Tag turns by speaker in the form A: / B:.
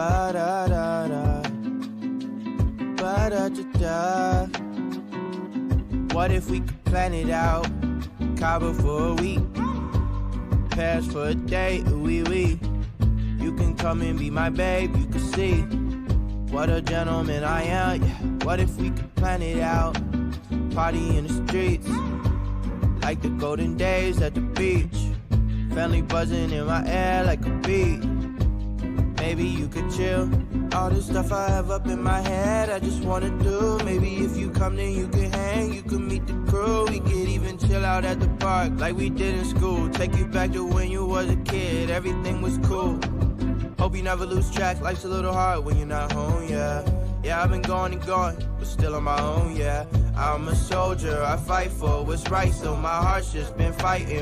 A: Ba-da-da-da, ba-da-da-da. What if we could plan it out? Cabo for a week, Paris for a day, ooh-wee-wee. You can come and be my babe, you can see what a gentleman I am, yeah. What if we could plan it out? Party in the streets, like the golden days at the beach. Family buzzing in my air like a bee. Maybe you could chill. All this stuff I have up in my head, I just wanna do. Maybe if you come then you can hang, you can meet the crew. We could even chill out at the park like we did in school. Take you back to when you was a kid, everything was cool. Hope you never lose track, life's a little hard when you're not home, yeah. Yeah, I've been going and going, but still on my own, yeah. I'm a soldier, I fight for what's right, so my heart's just been fighting.